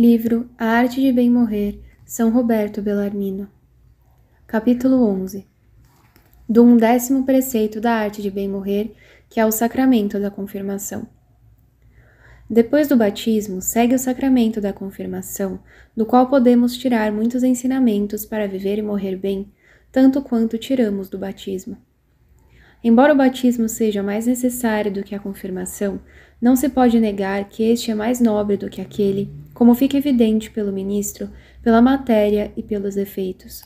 Livro A Arte de Bem Morrer, São Roberto Bellarmino. Capítulo 11. Do 11º preceito da arte de bem morrer, que é o sacramento da confirmação. Depois do batismo, segue o sacramento da confirmação, do qual podemos tirar muitos ensinamentos para viver e morrer bem, tanto quanto tiramos do batismo. Embora o batismo seja mais necessário do que a confirmação, não se pode negar que este é mais nobre do que aquele, como fica evidente pelo ministro, pela matéria e pelos efeitos.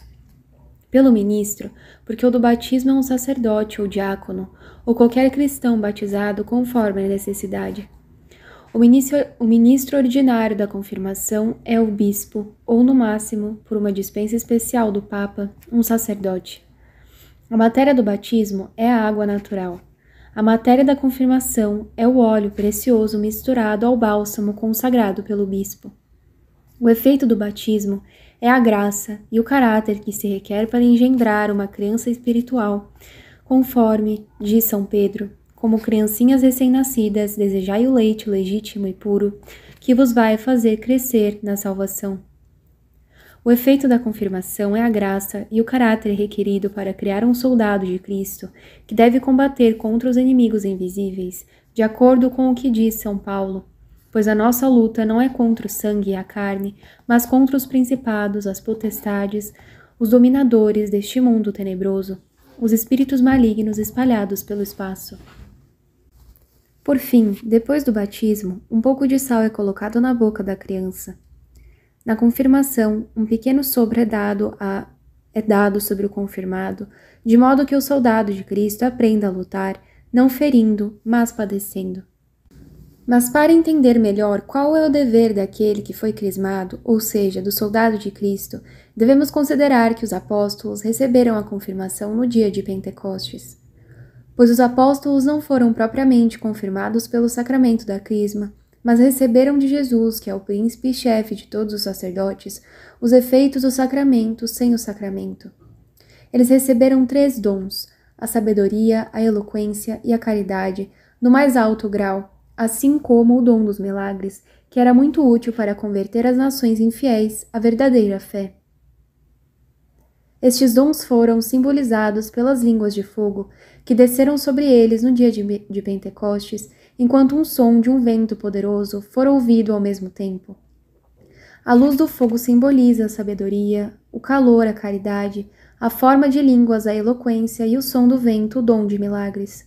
Pelo ministro, porque o do batismo é um sacerdote ou diácono, ou qualquer cristão batizado conforme a necessidade. O ministro ordinário da confirmação é o bispo, ou no máximo, por uma dispensa especial do Papa, um sacerdote. A matéria do batismo é a água natural. A matéria da confirmação é o óleo precioso misturado ao bálsamo consagrado pelo bispo. O efeito do batismo é a graça e o caráter que se requer para engendrar uma criança espiritual, conforme diz São Pedro, como criancinhas recém-nascidas, desejai o leite legítimo e puro, que vos vai fazer crescer na salvação. O efeito da confirmação é a graça e o caráter requerido para criar um soldado de Cristo, que deve combater contra os inimigos invisíveis, de acordo com o que diz São Paulo, pois a nossa luta não é contra o sangue e a carne, mas contra os principados, as potestades, os dominadores deste mundo tenebroso, os espíritos malignos espalhados pelo espaço. Por fim, depois do batismo, um pouco de sal é colocado na boca da criança. Na confirmação, um pequeno sopro é dado sobre o confirmado, de modo que o soldado de Cristo aprenda a lutar, não ferindo, mas padecendo. Mas para entender melhor qual é o dever daquele que foi crismado, ou seja, do soldado de Cristo, devemos considerar que os apóstolos receberam a confirmação no dia de Pentecostes. Pois os apóstolos não foram propriamente confirmados pelo sacramento da crisma, mas receberam de Jesus, que é o príncipe e chefe de todos os sacerdotes, os efeitos do sacramento sem o sacramento. Eles receberam 3 dons, a sabedoria, a eloquência e a caridade, no mais alto grau, assim como o dom dos milagres, que era muito útil para converter as nações infiéis à verdadeira fé. Estes dons foram simbolizados pelas línguas de fogo que desceram sobre eles no dia de Pentecostes, enquanto um som de um vento poderoso for ouvido ao mesmo tempo. A luz do fogo simboliza a sabedoria, o calor, a caridade, a forma de línguas, a eloquência e o som do vento, o dom de milagres.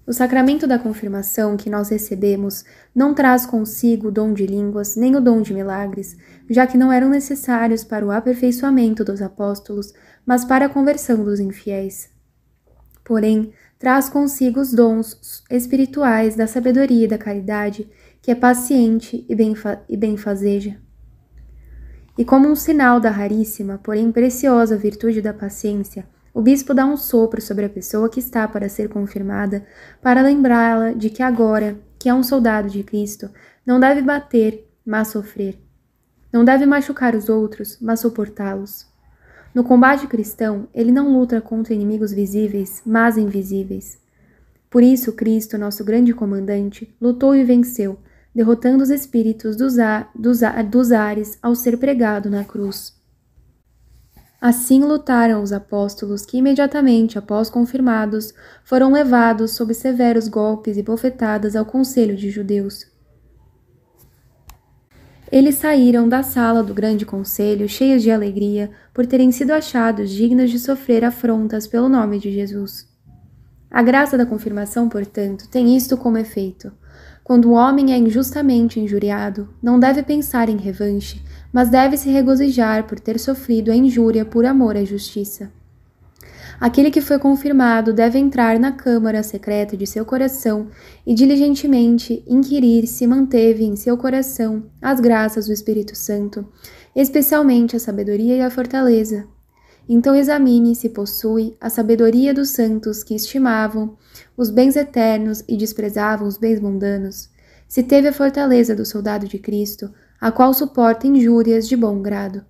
O sacramento da confirmação que nós recebemos não traz consigo o dom de línguas nem o dom de milagres, já que não eram necessários para o aperfeiçoamento dos apóstolos, mas para a conversão dos infiéis. Porém, traz consigo os dons espirituais da sabedoria e da caridade, que é paciente e benfazeja. E como um sinal da raríssima, porém preciosa virtude da paciência, o bispo dá um sopro sobre a pessoa que está para ser confirmada, para lembrá-la de que agora, que é um soldado de Cristo, não deve bater, mas sofrer. Não deve machucar os outros, mas suportá-los. No combate cristão, ele não luta contra inimigos visíveis, mas invisíveis. Por isso, Cristo, nosso grande comandante, lutou e venceu, derrotando os espíritos dos ares ao ser pregado na cruz. Assim lutaram os apóstolos que imediatamente após confirmados foram levados sob severos golpes e bofetadas ao conselho de judeus. Eles saíram da sala do grande conselho cheios de alegria por terem sido achados dignos de sofrer afrontas pelo nome de Jesus. A graça da confirmação, portanto, tem isto como efeito. Quando um homem é injustamente injuriado, não deve pensar em revanche, mas deve se regozijar por ter sofrido a injúria por amor à justiça. Aquele que foi confirmado deve entrar na câmara secreta de seu coração e diligentemente inquirir se manteve em seu coração as graças do Espírito Santo, especialmente a sabedoria e a fortaleza. Então examine se possui a sabedoria dos santos que estimavam os bens eternos e desprezavam os bens mundanos, se teve a fortaleza do soldado de Cristo, a qual suporta injúrias de bom grado.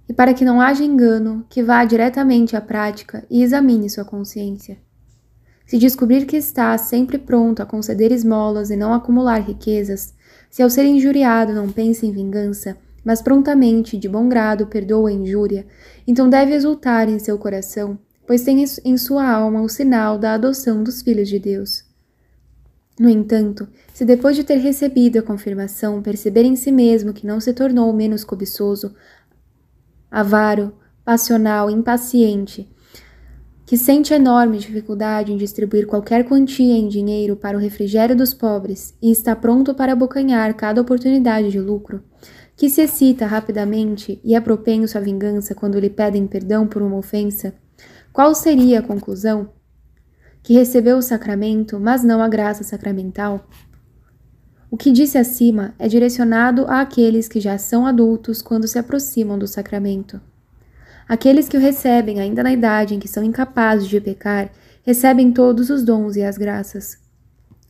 E para que não haja engano, que vá diretamente à prática e examine sua consciência. Se descobrir que está sempre pronto a conceder esmolas e não acumular riquezas, Se ao ser injuriado não pensa em vingança, mas prontamente, de bom grado, perdoa a injúria, então deve exultar em seu coração, pois tem em sua alma o sinal da adoção dos filhos de Deus. No entanto, se depois de ter recebido a confirmação perceber em si mesmo que não se tornou menos cobiçoso, avaro, passional, impaciente, que sente enorme dificuldade em distribuir qualquer quantia em dinheiro para o refrigério dos pobres e está pronto para abocanhar cada oportunidade de lucro, que se excita rapidamente e é propenso à vingança quando lhe pedem perdão por uma ofensa, qual seria a conclusão? Que recebeu o sacramento, mas não a graça sacramental? O que disse acima é direcionado àqueles que já são adultos quando se aproximam do sacramento. Aqueles que o recebem ainda na idade em que são incapazes de pecar, recebem todos os dons e as graças.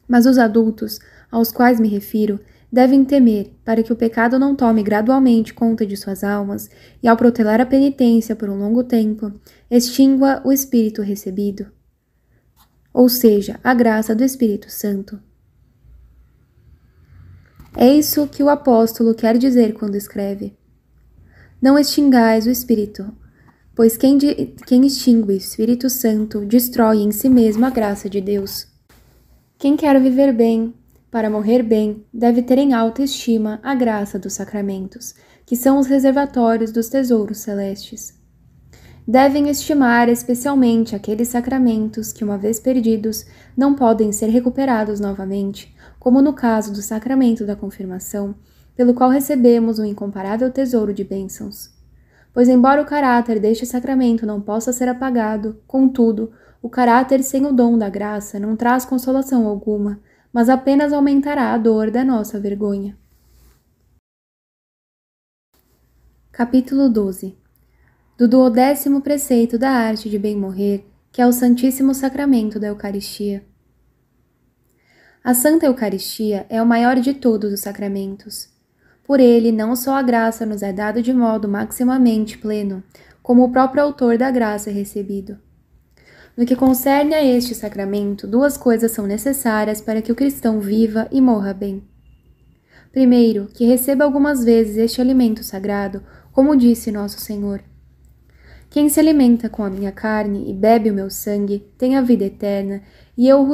Mas os adultos, aos quais me refiro, devem temer para que o pecado não tome gradualmente conta de suas almas e, ao protelar a penitência por um longo tempo, extingua o Espírito recebido, ou seja, a graça do Espírito Santo. É isso que o apóstolo quer dizer quando escreve: não extingais o Espírito, pois quem extingue o Espírito Santo destrói em si mesmo a graça de Deus. Quem quer viver bem, para morrer bem, deve ter em alta estima a graça dos sacramentos, que são os reservatórios dos tesouros celestes. Devem estimar especialmente aqueles sacramentos que, uma vez perdidos, não podem ser recuperados novamente, como no caso do sacramento da confirmação, pelo qual recebemos um incomparável tesouro de bênçãos. Pois, embora o caráter deste sacramento não possa ser apagado, contudo, o caráter sem o dom da graça não traz consolação alguma, mas apenas aumentará a dor da nossa vergonha. Capítulo 12. Do 12º preceito da arte de bem morrer, que é o Santíssimo Sacramento da Eucaristia. A Santa Eucaristia é o maior de todos os sacramentos. Por ele, não só a graça nos é dada de modo maximamente pleno, como o próprio autor da graça é recebido. No que concerne a este sacramento, duas coisas são necessárias para que o cristão viva e morra bem. Primeiro, que receba algumas vezes este alimento sagrado, como disse nosso Senhor: quem se alimenta com a minha carne e bebe o meu sangue tem a vida eterna, e eu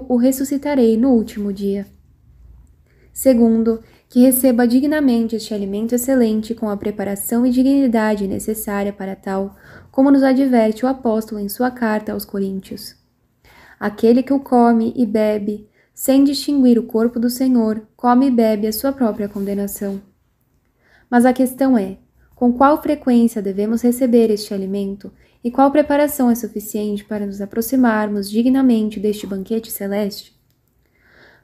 o ressuscitarei no último dia. Segundo, que receba dignamente este alimento excelente com a preparação e dignidade necessária para tal, como nos adverte o apóstolo em sua carta aos Coríntios. Aquele que o come e bebe, sem distinguir o corpo do Senhor, come e bebe a sua própria condenação. Mas a questão é: com qual frequência devemos receber este alimento e qual preparação é suficiente para nos aproximarmos dignamente deste banquete celeste?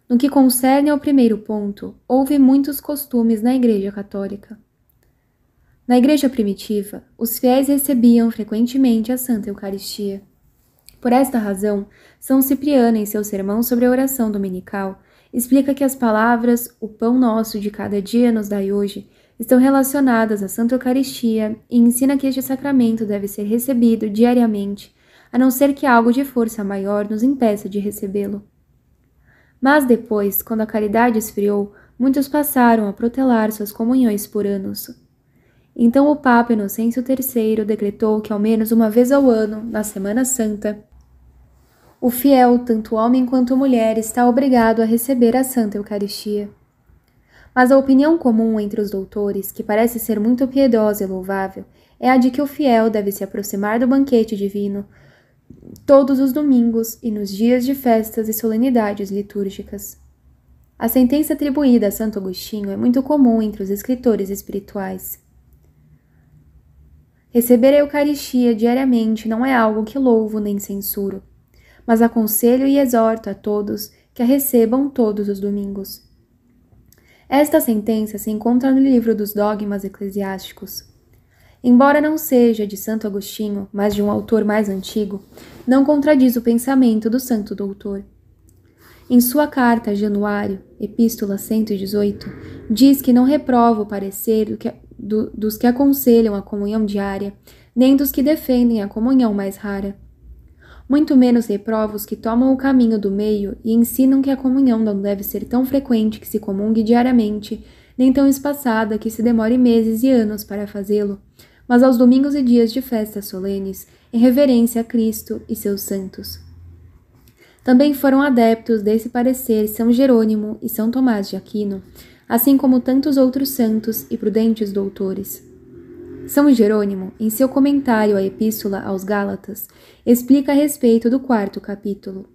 No que concerne ao primeiro ponto, houve muitos costumes na Igreja Católica. Na Igreja primitiva, os fiéis recebiam frequentemente a Santa Eucaristia. Por esta razão, São Cipriano, em seu sermão sobre a oração dominical, explica que as palavras "o pão nosso de cada dia nos dai hoje" estão relacionadas à Santa Eucaristia e ensina que este sacramento deve ser recebido diariamente, a não ser que algo de força maior nos impeça de recebê-lo. Mas depois, quando a caridade esfriou, muitos passaram a protelar suas comunhões por anos. Então o Papa Inocêncio III decretou que ao menos uma vez ao ano, na Semana Santa, o fiel, tanto homem quanto mulher, está obrigado a receber a Santa Eucaristia. Mas a opinião comum entre os doutores, que parece ser muito piedosa e louvável, é a de que o fiel deve se aproximar do banquete divino todos os domingos e nos dias de festas e solenidades litúrgicas. A sentença atribuída a Santo Agostinho é muito comum entre os escritores espirituais. Receber a Eucaristia diariamente não é algo que louvo nem censuro, mas aconselho e exorto a todos que a recebam todos os domingos. Esta sentença se encontra no livro dos Dogmas Eclesiásticos. Embora não seja de Santo Agostinho, mas de um autor mais antigo, não contradiz o pensamento do santo doutor. Em sua carta a Januário, Epístola 118, diz que não reprova o parecer dos que aconselham a comunhão diária, nem dos que defendem a comunhão mais rara. Muito menos reprovo os que tomam o caminho do meio e ensinam que a comunhão não deve ser tão frequente que se comungue diariamente, nem tão espaçada que se demore meses e anos para fazê-lo, mas aos domingos e dias de festas solenes, em reverência a Cristo e seus santos. Também foram adeptos desse parecer São Jerônimo e São Tomás de Aquino, assim como tantos outros santos e prudentes doutores. São Jerônimo, em seu comentário à Epístola aos Gálatas, explica a respeito do 4º capítulo.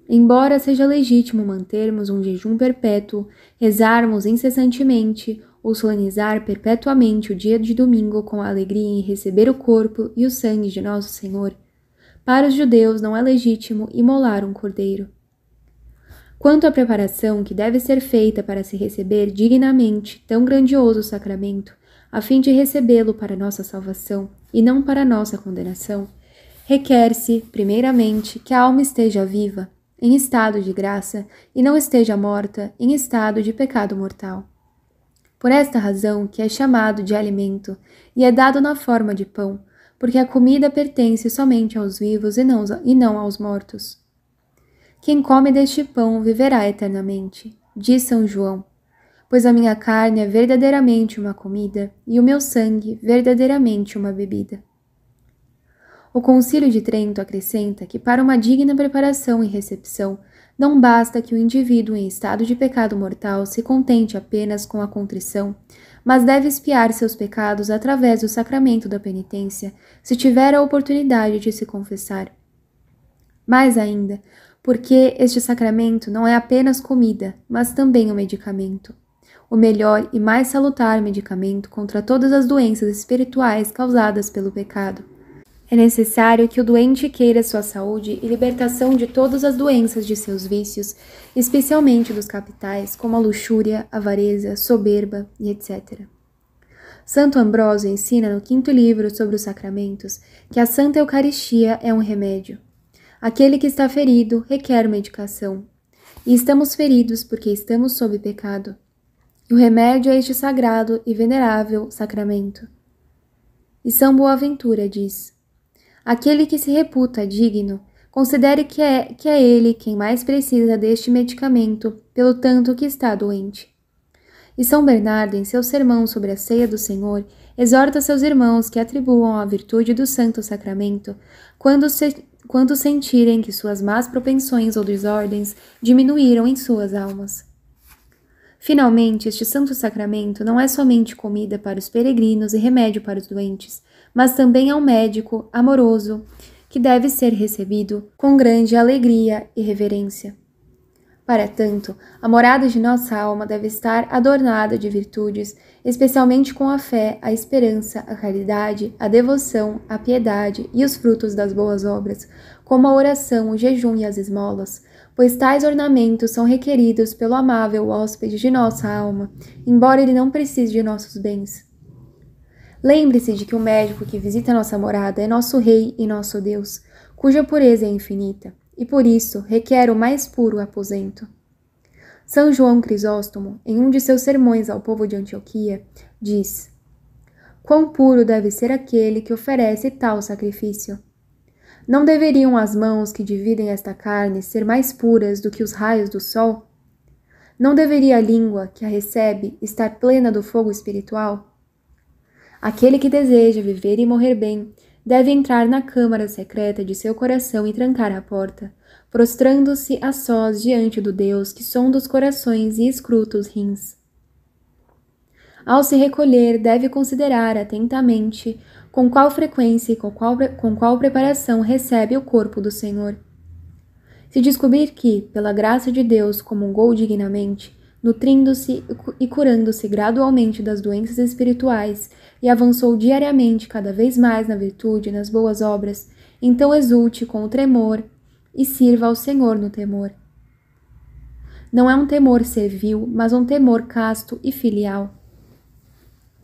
Embora seja legítimo mantermos um jejum perpétuo, rezarmos incessantemente ou solenizar perpetuamente o dia de domingo com a alegria em receber o corpo e o sangue de nosso Senhor, para os judeus não é legítimo imolar um cordeiro. Quanto à preparação que deve ser feita para se receber dignamente tão grandioso sacramento, a fim de recebê-lo para nossa salvação e não para nossa condenação, requer-se, primeiramente, que a alma esteja viva, em estado de graça, e não esteja morta, em estado de pecado mortal. Por esta razão que é chamado de alimento, e é dado na forma de pão, porque a comida pertence somente aos vivos e não aos mortos. Quem come deste pão viverá eternamente, diz São João, pois a minha carne é verdadeiramente uma comida e o meu sangue verdadeiramente uma bebida. O Concílio de Trento acrescenta que para uma digna preparação e recepção não basta que o indivíduo em estado de pecado mortal se contente apenas com a contrição, mas deve expiar seus pecados através do sacramento da penitência, se tiver a oportunidade de se confessar. Mais ainda, porque este sacramento não é apenas comida, mas também um medicamento. O melhor e mais salutar medicamento contra todas as doenças espirituais causadas pelo pecado. É necessário que o doente queira sua saúde e libertação de todas as doenças de seus vícios, especialmente dos capitais, como a luxúria, avareza, soberba e etc. Santo Ambrósio ensina no 5º livro sobre os sacramentos que a Santa Eucaristia é um remédio. Aquele que está ferido requer medicação. E estamos feridos porque estamos sob pecado. E o remédio é este sagrado e venerável sacramento. E São Boaventura diz: aquele que se reputa digno, considere que é ele quem mais precisa deste medicamento, pelo tanto que está doente. E São Bernardo, em seu sermão sobre a ceia do Senhor, exorta seus irmãos que atribuam a virtude do Santo Sacramento quando sentirem que suas más propensões ou desordens diminuíram em suas almas. Finalmente, este Santo Sacramento não é somente comida para os peregrinos e remédio para os doentes, mas também é um médico amoroso que deve ser recebido com grande alegria e reverência. Para tanto, a morada de nossa alma deve estar adornada de virtudes, especialmente com a fé, a esperança, a caridade, a devoção, a piedade e os frutos das boas obras, como a oração, o jejum e as esmolas, pois tais ornamentos são requeridos pelo amável hóspede de nossa alma, embora ele não precise de nossos bens. Lembre-se de que o médico que visita nossa morada é nosso Rei e nosso Deus, cuja pureza é infinita, e por isso requer o mais puro aposento. São João Crisóstomo, em um de seus sermões ao povo de Antioquia, diz: quão puro deve ser aquele que oferece tal sacrifício? Não deveriam as mãos que dividem esta carne ser mais puras do que os raios do sol? Não deveria a língua que a recebe estar plena do fogo espiritual? Aquele que deseja viver e morrer bem deve entrar na câmara secreta de seu coração e trancar a porta, prostrando-se a sós diante do Deus que sonda os corações e escruta os rins. Ao se recolher, deve considerar atentamente com qual frequência e com qual preparação recebe o corpo do Senhor. Se descobrir que, pela graça de Deus, comungou dignamente, nutrindo-se e curando-se gradualmente das doenças espirituais e avançou diariamente cada vez mais na virtude e nas boas obras, então exulte com o tremor e sirva ao Senhor no temor. Não é um temor servil, mas um temor casto e filial.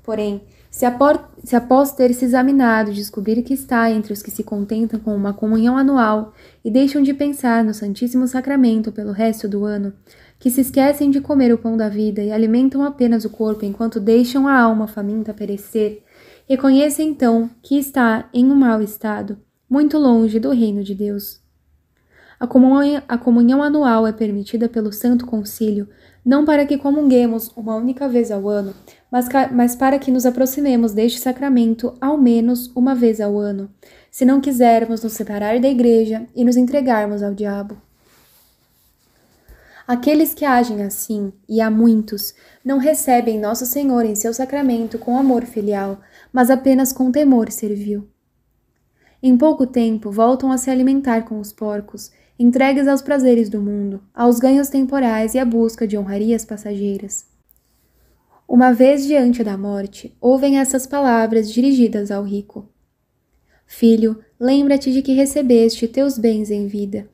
Porém, se após ter se examinado descobrir que está entre os que se contentam com uma comunhão anual e deixam de pensar no Santíssimo Sacramento pelo resto do ano, que se esquecem de comer o pão da vida e alimentam apenas o corpo enquanto deixam a alma faminta perecer, reconheça então que está em um mau estado, muito longe do reino de Deus. A comunhão anual é permitida pelo Santo Concílio, não para que comunguemos uma única vez ao ano, mas para que nos aproximemos deste sacramento ao menos uma vez ao ano, se não quisermos nos separar da Igreja e nos entregarmos ao diabo. Aqueles que agem assim, e há muitos, não recebem Nosso Senhor em seu sacramento com amor filial, mas apenas com temor servil. Em pouco tempo voltam a se alimentar com os porcos, entregues aos prazeres do mundo, aos ganhos temporais e à busca de honrarias passageiras. Uma vez diante da morte, ouvem essas palavras dirigidas ao rico: Filho, lembra-te de que recebeste teus bens em vida.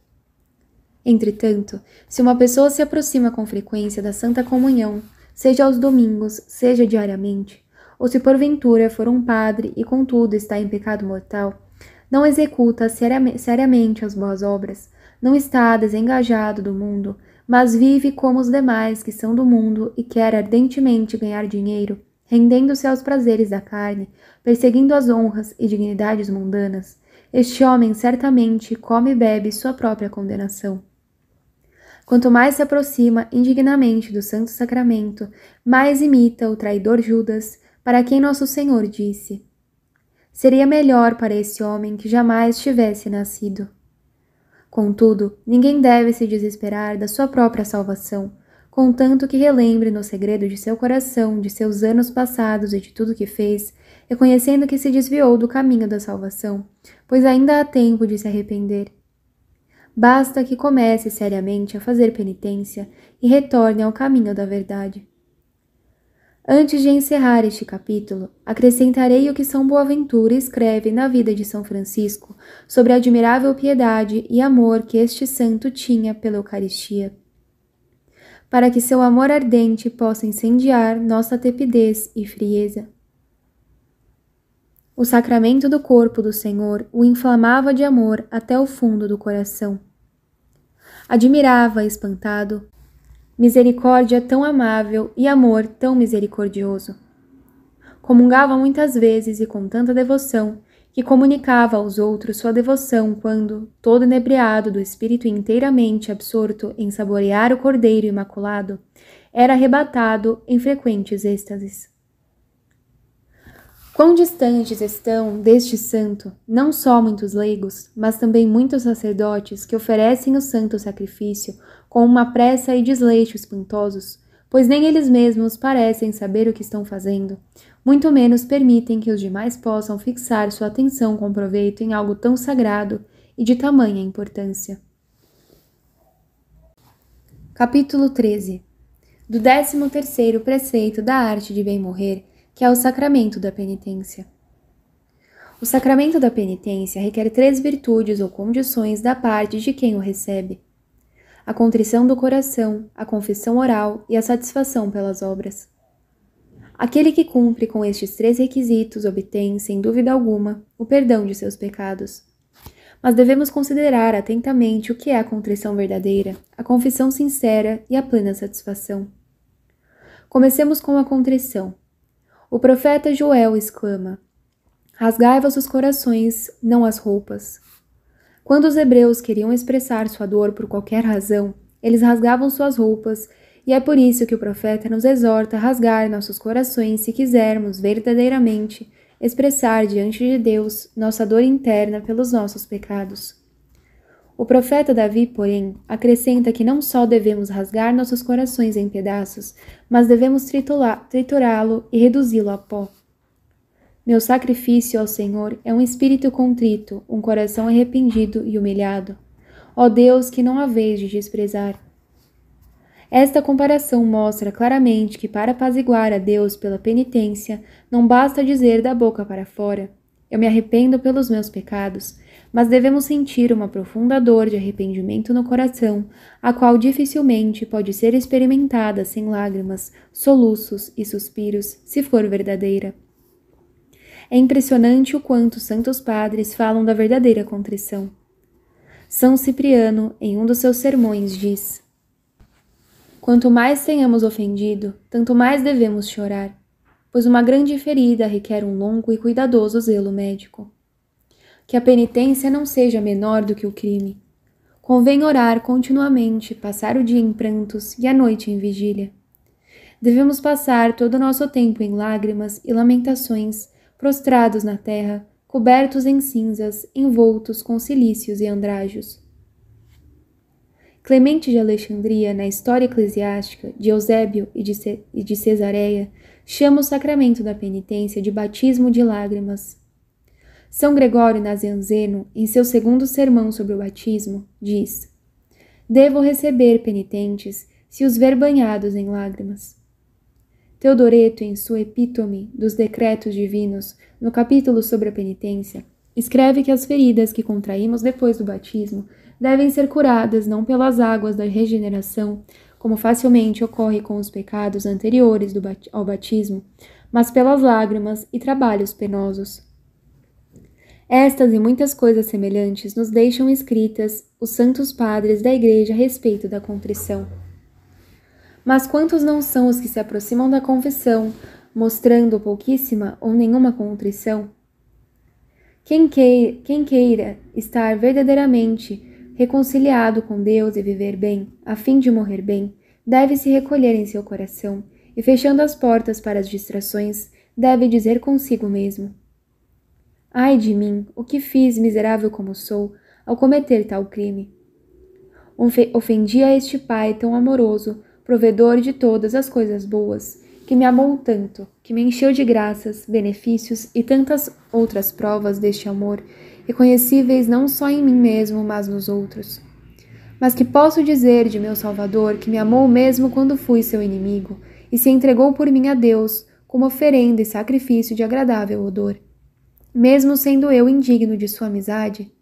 Entretanto, se uma pessoa se aproxima com frequência da Santa Comunhão, seja aos domingos, seja diariamente, ou se porventura for um padre e contudo está em pecado mortal, não executa seriamente as boas obras, não está desengajado do mundo, mas vive como os demais que são do mundo e quer ardentemente ganhar dinheiro, rendendo-se aos prazeres da carne, perseguindo as honras e dignidades mundanas, este homem certamente come e bebe sua própria condenação. Quanto mais se aproxima indignamente do Santo Sacramento, mais imita o traidor Judas, para quem Nosso Senhor disse: seria melhor para esse homem que jamais tivesse nascido. Contudo, ninguém deve se desesperar da sua própria salvação, contanto que relembre no segredo de seu coração, de seus anos passados e de tudo que fez, reconhecendo que se desviou do caminho da salvação, pois ainda há tempo de se arrepender. Basta que comece seriamente a fazer penitência e retorne ao caminho da verdade. Antes de encerrar este capítulo, acrescentarei o que São Boaventura escreve na vida de São Francisco sobre a admirável piedade e amor que este santo tinha pela Eucaristia, para que seu amor ardente possa incendiar nossa tepidez e frieza. O sacramento do corpo do Senhor o inflamava de amor até o fundo do coração. Admirava, espantado, misericórdia tão amável e amor tão misericordioso. Comungava muitas vezes e com tanta devoção, que comunicava aos outros sua devoção quando, todo inebriado do espírito inteiramente absorto em saborear o Cordeiro Imaculado, era arrebatado em frequentes êxtases. Quão distantes estão deste santo, não só muitos leigos, mas também muitos sacerdotes que oferecem o santo sacrifício com uma pressa e desleixo espantosos, pois nem eles mesmos parecem saber o que estão fazendo, muito menos permitem que os demais possam fixar sua atenção com proveito em algo tão sagrado e de tamanha importância. Capítulo 13. Do 13º preceito da arte de bem morrer, que é o sacramento da penitência. O sacramento da penitência requer 3 virtudes ou condições da parte de quem o recebe: a contrição do coração, a confissão oral e a satisfação pelas obras. Aquele que cumpre com estes 3 requisitos obtém, sem dúvida alguma, o perdão de seus pecados. Mas devemos considerar atentamente o que é a contrição verdadeira, a confissão sincera e a plena satisfação. Comecemos com a contrição. O profeta Joel exclama: rasgai-vos os corações, não as roupas. Quando os hebreus queriam expressar sua dor por qualquer razão, eles rasgavam suas roupas, e é por isso que o profeta nos exorta a rasgar nossos corações se quisermos verdadeiramente expressar diante de Deus nossa dor interna pelos nossos pecados. O profeta Davi, porém, acrescenta que não só devemos rasgar nossos corações em pedaços, mas devemos triturá-lo e reduzi-lo a pó. Meu sacrifício ao Senhor é um espírito contrito, um coração arrependido e humilhado. Ó Deus, que não há vez de desprezar. Esta comparação mostra claramente que para apaziguar a Deus pela penitência, não basta dizer da boca para fora: eu me arrependo pelos meus pecados, mas devemos sentir uma profunda dor de arrependimento no coração, a qual dificilmente pode ser experimentada sem lágrimas, soluços e suspiros, se for verdadeira. É impressionante o quanto os santos padres falam da verdadeira contrição. São Cipriano, em um dos seus sermões, diz: quanto mais tenhamos ofendido, tanto mais devemos chorar, pois uma grande ferida requer um longo e cuidadoso zelo médico. que a penitência não seja menor do que o crime. Convém orar continuamente, passar o dia em prantos e a noite em vigília. Devemos passar todo o nosso tempo em lágrimas e lamentações, prostrados na terra, cobertos em cinzas, envoltos com cilícios e andrajos. Clemente de Alexandria, na História Eclesiástica, de Eusébio e de Cesareia, chama o sacramento da penitência de batismo de lágrimas. São Gregório Nazianzeno, em seu segundo sermão sobre o batismo, diz: devo receber penitentes se os ver banhados em lágrimas. Teodoreto, em sua Epítome dos Decretos Divinos, no capítulo sobre a penitência, escreve que as feridas que contraímos depois do batismo devem ser curadas não pelas águas da regeneração, como facilmente ocorre com os pecados anteriores ao batismo, mas pelas lágrimas e trabalhos penosos. Estas e muitas coisas semelhantes nos deixam escritas os santos padres da Igreja a respeito da contrição. Mas quantos não são os que se aproximam da confissão, mostrando pouquíssima ou nenhuma contrição? Quem queira estar verdadeiramente reconciliado com Deus e viver bem, a fim de morrer bem, deve se recolher em seu coração e, fechando as portas para as distrações, deve dizer consigo mesmo: ai de mim, o que fiz, miserável como sou, ao cometer tal crime? Ofendi a este Pai tão amoroso, provedor de todas as coisas boas, que me amou tanto, que me encheu de graças, benefícios e tantas outras provas deste amor, reconhecíveis não só em mim mesmo, mas nos outros. Mas que posso dizer de meu Salvador, que me amou mesmo quando fui seu inimigo, e se entregou por mim a Deus, como oferenda e sacrifício de agradável odor, mesmo sendo eu indigno de sua amizade?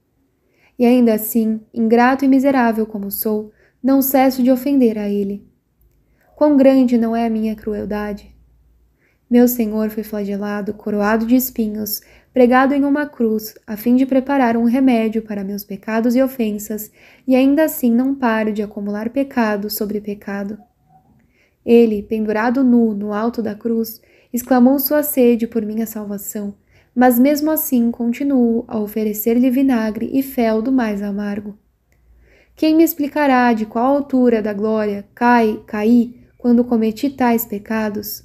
E ainda assim, ingrato e miserável como sou, não cesso de ofender a ele. Quão grande não é a minha crueldade? Meu Senhor foi flagelado, coroado de espinhos, pregado em uma cruz, a fim de preparar um remédio para meus pecados e ofensas, e ainda assim não paro de acumular pecado sobre pecado. Ele, pendurado nu no alto da cruz, exclamou sua sede por minha salvação, mas mesmo assim continuo a oferecer-lhe vinagre e fel do mais amargo. Quem me explicará de qual altura da glória caí quando cometi tais pecados?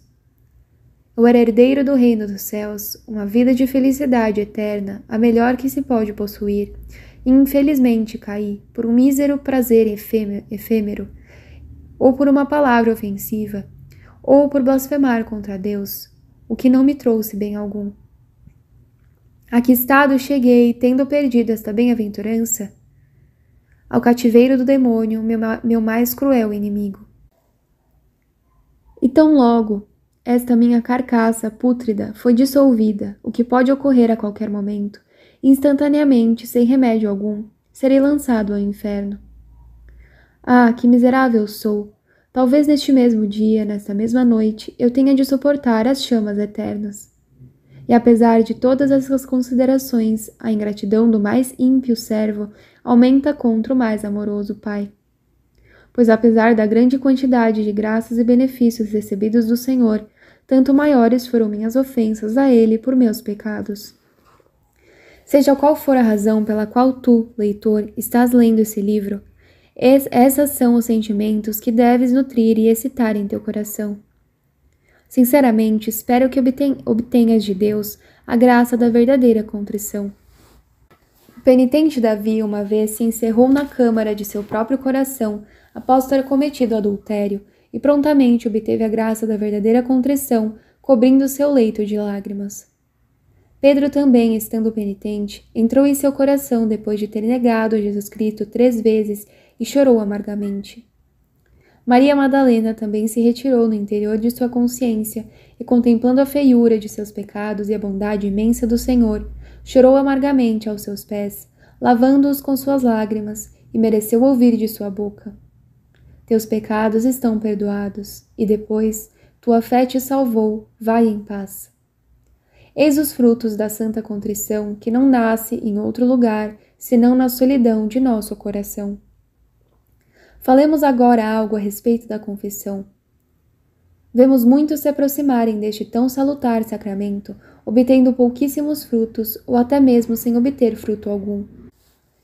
Eu era herdeiro do reino dos céus, uma vida de felicidade eterna, a melhor que se pode possuir, e infelizmente caí, por um mísero prazer efêmero, ou por uma palavra ofensiva, ou por blasfemar contra Deus, o que não me trouxe bem algum. A que estado cheguei, tendo perdido esta bem-aventurança? Ao cativeiro do demônio, meu mais cruel inimigo. E tão logo esta minha carcaça pútrida foi dissolvida, o que pode ocorrer a qualquer momento, instantaneamente, sem remédio algum, serei lançado ao inferno. Ah, que miserável sou! Talvez neste mesmo dia, nesta mesma noite, eu tenha de suportar as chamas eternas. E apesar de todas essas considerações, a ingratidão do mais ímpio servo aumenta contra o mais amoroso Pai. Pois apesar da grande quantidade de graças e benefícios recebidos do Senhor, tanto maiores foram minhas ofensas a Ele por meus pecados. Seja qual for a razão pela qual tu, leitor, estás lendo esse livro, essas são os sentimentos que deves nutrir e excitar em teu coração. Sinceramente, espero que obtenhas de Deus a graça da verdadeira contrição. O penitente Davi uma vez se encerrou na câmara de seu próprio coração após ter cometido adultério e prontamente obteve a graça da verdadeira contrição, cobrindo seu leito de lágrimas. Pedro também, estando penitente, entrou em seu coração depois de ter negado a Jesus Cristo 3 vezes e chorou amargamente. Maria Madalena também se retirou no interior de sua consciência e, contemplando a feiura de seus pecados e a bondade imensa do Senhor, chorou amargamente aos seus pés, lavando-os com suas lágrimas, e mereceu ouvir de sua boca: teus pecados estão perdoados, e depois, tua fé te salvou, vai em paz. Eis os frutos da santa contrição, que não nasce em outro lugar, senão na solidão de nosso coração. Falemos agora algo a respeito da confissão. Vemos muitos se aproximarem deste tão salutar sacramento, obtendo pouquíssimos frutos ou até mesmo sem obter fruto algum.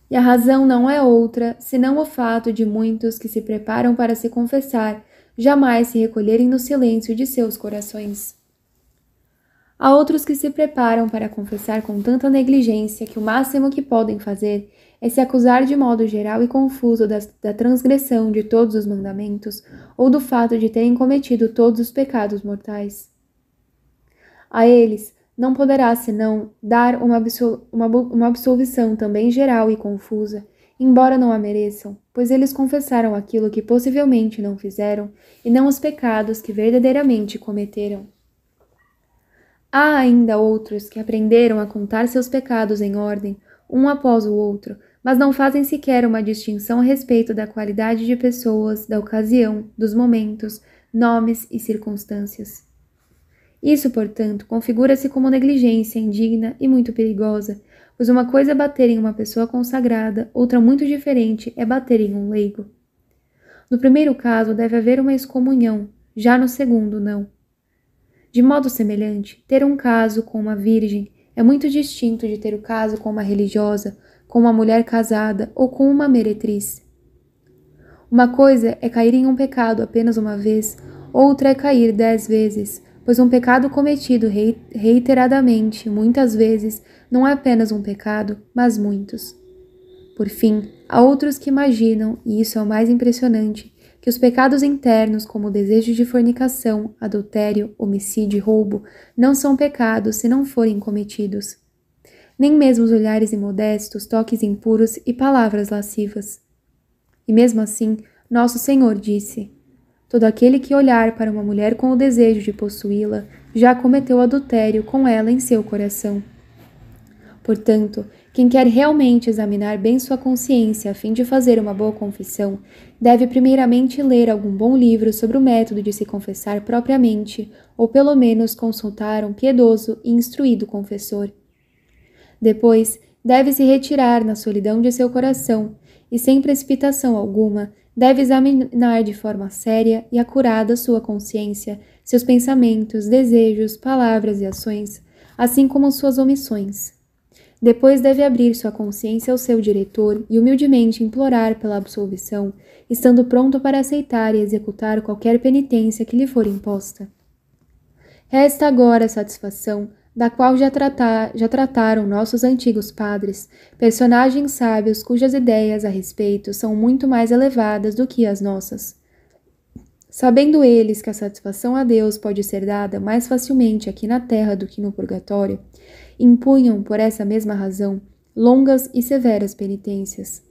E a razão não é outra, senão o fato de muitos que se preparam para se confessar jamais se recolherem no silêncio de seus corações. Há outros que se preparam para confessar com tanta negligência que o máximo que podem fazer é se acusar de modo geral e confuso da transgressão de todos os mandamentos ou do fato de terem cometido todos os pecados mortais. A eles não poderá senão dar uma absolvição também geral e confusa, embora não a mereçam, pois eles confessaram aquilo que possivelmente não fizeram e não os pecados que verdadeiramente cometeram. Há ainda outros que aprenderam a contar seus pecados em ordem, um após o outro, mas não fazem sequer uma distinção a respeito da qualidade de pessoas, da ocasião, dos momentos, nomes e circunstâncias. Isso, portanto, configura-se como negligência indigna e muito perigosa, pois uma coisa é bater em uma pessoa consagrada, outra muito diferente é bater em um leigo. No primeiro caso, deve haver uma excomunhão, já no segundo, não. De modo semelhante, ter um caso com uma virgem é muito distinto de ter o caso com uma religiosa, com uma mulher casada ou com uma meretriz. Uma coisa é cair em um pecado apenas uma vez, outra é cair 10 vezes, pois um pecado cometido reiteradamente, muitas vezes, não é apenas um pecado, mas muitos. Por fim, há outros que imaginam, e isso é o mais impressionante, que os pecados internos, como o desejo de fornicação, adultério, homicídio e roubo, não são pecados se não forem cometidos. Nem mesmo os olhares imodestos, toques impuros e palavras lascivas. E mesmo assim, nosso Senhor disse: todo aquele que olhar para uma mulher com o desejo de possuí-la, já cometeu adultério com ela em seu coração. Portanto, quem quer realmente examinar bem sua consciência a fim de fazer uma boa confissão, deve primeiramente ler algum bom livro sobre o método de se confessar propriamente, ou pelo menos consultar um piedoso e instruído confessor. Depois, deve se retirar na solidão de seu coração e, sem precipitação alguma, deve examinar de forma séria e acurada sua consciência, seus pensamentos, desejos, palavras e ações, assim como suas omissões. Depois deve abrir sua consciência ao seu diretor e humildemente implorar pela absolvição, estando pronto para aceitar e executar qualquer penitência que lhe for imposta. Resta agora a satisfação, da qual já trataram nossos antigos padres, personagens sábios cujas ideias a respeito são muito mais elevadas do que as nossas. Sabendo eles que a satisfação a Deus pode ser dada mais facilmente aqui na terra do que no purgatório, impunham, por essa mesma razão, longas e severas penitências.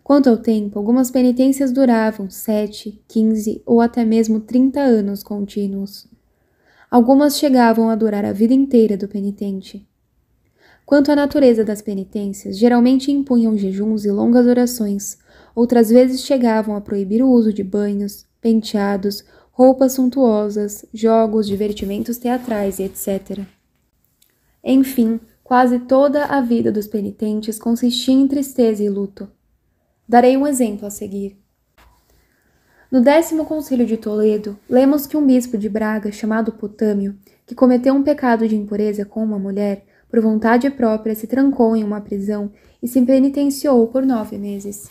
Quanto ao tempo, algumas penitências duravam 7, 15 ou até mesmo 30 anos contínuos. Algumas chegavam a durar a vida inteira do penitente. Quanto à natureza das penitências, geralmente impunham jejuns e longas orações, outras vezes chegavam a proibir o uso de banhos, penteados, roupas suntuosas, jogos, divertimentos teatrais e etc. Enfim, quase toda a vida dos penitentes consistia em tristeza e luto. Darei um exemplo a seguir. No 10º Concílio de Toledo, lemos que um bispo de Braga, chamado Potâmio, que cometeu um pecado de impureza com uma mulher, por vontade própria se trancou em uma prisão e se penitenciou por 9 meses.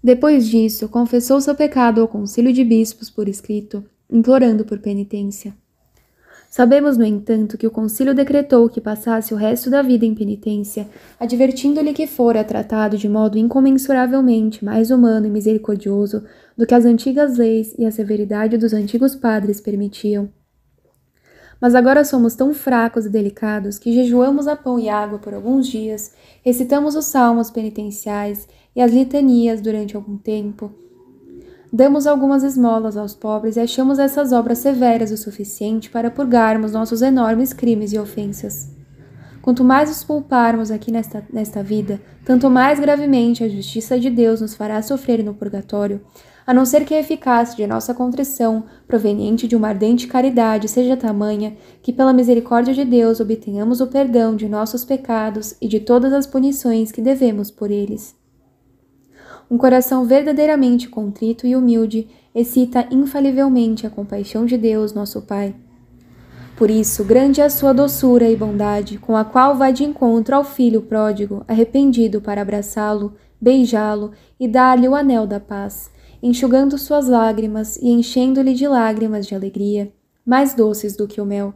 Depois disso, confessou seu pecado ao Concílio de Bispos por escrito, implorando por penitência. Sabemos, no entanto, que o concílio decretou que passasse o resto da vida em penitência, advertindo-lhe que fora tratado de modo incomensuravelmente mais humano e misericordioso do que as antigas leis e a severidade dos antigos padres permitiam. Mas agora somos tão fracos e delicados que jejuamos a pão e água por alguns dias, recitamos os salmos penitenciais e as litanias durante algum tempo, damos algumas esmolas aos pobres e achamos essas obras severas o suficiente para purgarmos nossos enormes crimes e ofensas. Quanto mais os pouparmos aqui nesta vida, tanto mais gravemente a justiça de Deus nos fará sofrer no purgatório, a não ser que a eficácia de nossa contrição, proveniente de uma ardente caridade, seja tamanha que, pela misericórdia de Deus, obtenhamos o perdão de nossos pecados e de todas as punições que devemos por eles. Um coração verdadeiramente contrito e humilde excita infalivelmente a compaixão de Deus, nosso Pai. Por isso, grande é a sua doçura e bondade, com a qual vai de encontro ao filho pródigo, arrependido para abraçá-lo, beijá-lo e dar-lhe o anel da paz, enxugando suas lágrimas e enchendo-lhe de lágrimas de alegria, mais doces do que o mel.